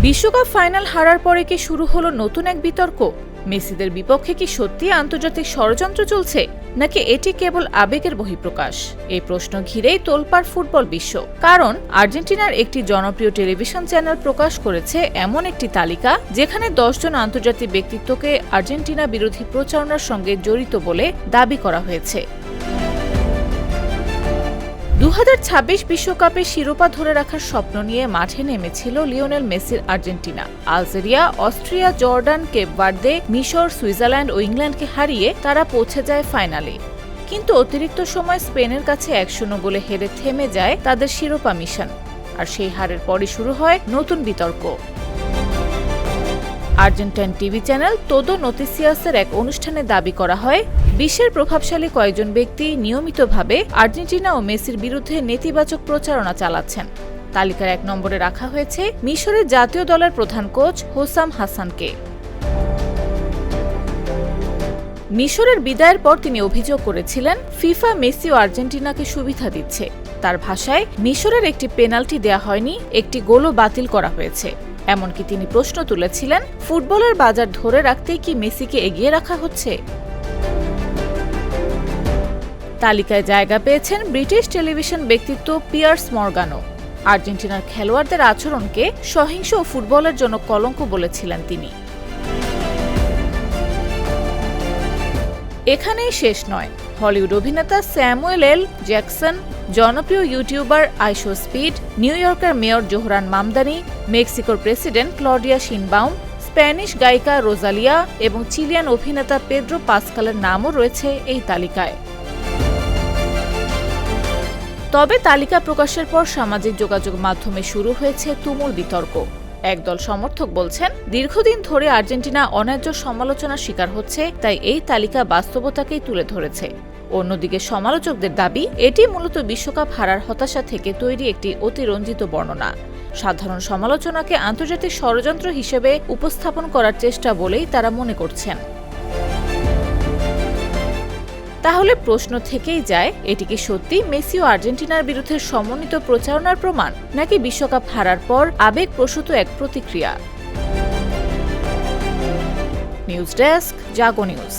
বিশ্বকাপ ফাইনাল হারার পরে কি শুরু হলো নতুন এক বিতর্ক? মেসিদের বিপক্ষে কি সত্যি আন্তর্জাতিক ষড়যন্ত্র চলছে, নাকি এটি কেবল আবেগের বহিঃপ্রকাশ? এই প্রশ্ন ঘিরেই তোলপাড় ফুটবল বিশ্ব। কারণ আর্জেন্টিনার একটি জনপ্রিয় টেলিভিশন চ্যানেল প্রকাশ করেছে এমন একটি তালিকা, যেখানে 10 জন আন্তর্জাতিক ব্যক্তিত্বকে আর্জেন্টিনা বিরোধী প্রচারণার সঙ্গে জড়িত বলে দাবি করা হয়েছে। 2026 বিশ্বকাপে শিরোপা ধরে রাখার স্বপ্ন নিয়ে মাঠে নেমেছিল লিওনেল মেসির Argentina. Algeria, Austria, Jordan, Cape Verde, মিশর, সুইজারল্যান্ড ও ইংল্যান্ডকে হারিয়ে তারা পৌঁছে যায় ফাইনালে। কিন্তু অতিরিক্ত সময় স্পেনের কাছে 1-0 গোলে হেরে থেমে যায় তাদের শিরোপা মিশন। আর সেই হারের পরই শুরু হয় নতুন বিতর্ক। আর্জেন্টাইন টিভি চ্যানেল todo noticiasের এক অনুষ্ঠানে দাবি করা হয়, বিশ্বের প্রভাবশালী কয়েকজন ব্যক্তি নিয়মিতভাবে আর্জেন্টিনা ও মেসির বিরুদ্ধে নেতিবাচক প্রচারণা চালাচ্ছেন। তালিকার 1 নম্বরে রাখা হয়েছে মিশরের জাতীয় দলের প্রধান কোচ হোসাম হাসানকে। মিশরের বিদায়ের পর তিনি অভিযোগ করেছিলেন, ফিফা মেসি ও আর্জেন্টিনাকে সুবিধা দিচ্ছে। তার ভাষায়, মিশরের একটি পেনাল্টি দেয়া হয়নি, একটি গোলও বাতিল করা হয়েছে। এমনকি তিনি প্রশ্ন তুলেছিলেন, ফুটবলের বাজার ধরে রাখতেই কি মেসিকে এগিয়ে রাখা হচ্ছে? তালিকায় জায়গা পেয়েছেন ব্রিটিশ টেলিভিশন ব্যক্তিত্ব পিয়ার্স মর্গানো। আর্জেন্টিনার খেলোয়াড়দের আচরণকে সহিংস ও ফুটবলের জন্য কলঙ্ক বলেছিলেন তিনি। এখানেই শেষ নয়, হলিউড অভিনেতা স্যামুয়েল এল জ্যাকসন, জনপ্রিয় ইউটিউবার আইশো স্পিড, নিউ ইয়র্কের মেয়র জোহরান মামদানি, মেক্সিকোর প্রেসিডেন্ট ক্লডিয়া শিনবাউম, স্প্যানিশ গায়িকা রোজালিয়া এবং চিলিয়ান অভিনেতা পেদ্রো পাসকালের নামও রয়েছে এই তালিকায়। তবে তালিকা প্রকাশের পর সামাজিক যোগাযোগ মাধ্যমে শুরু হয়েছে তুমুল বিতর্ক। একদল সমর্থক বলছেন, দীর্ঘদিন ধরে আর্জেন্টিনা অন্যায্য সমালোচনার শিকার হচ্ছে, তাই এই তালিকা বাস্তবতাকেই তুলে ধরেছে। অন্যদিকে সমালোচকদের দাবি, এটি মূলত বিশ্বকাপ হারার হতাশা থেকে তৈরি একটি অতিরঞ্জিত বর্ণনা। সাধারণ সমালোচনাকে আন্তর্জাতিক ষড়যন্ত্র হিসেবে উপস্থাপন করার চেষ্টা বলেই তারা মনে করছেন। তাহলে প্রশ্ন থেকেই যায়, এটি কি সত্যি মেসি ও আর্জেন্টিনার বিরুদ্ধে সমন্বিত প্রচারণার প্রমাণ, নাকি বিশ্বকাপ হারার পর আবেগপ্রসূত এক প্রতিক্রিয়া? নিউজ ডেস্ক, জাগো নিউজ।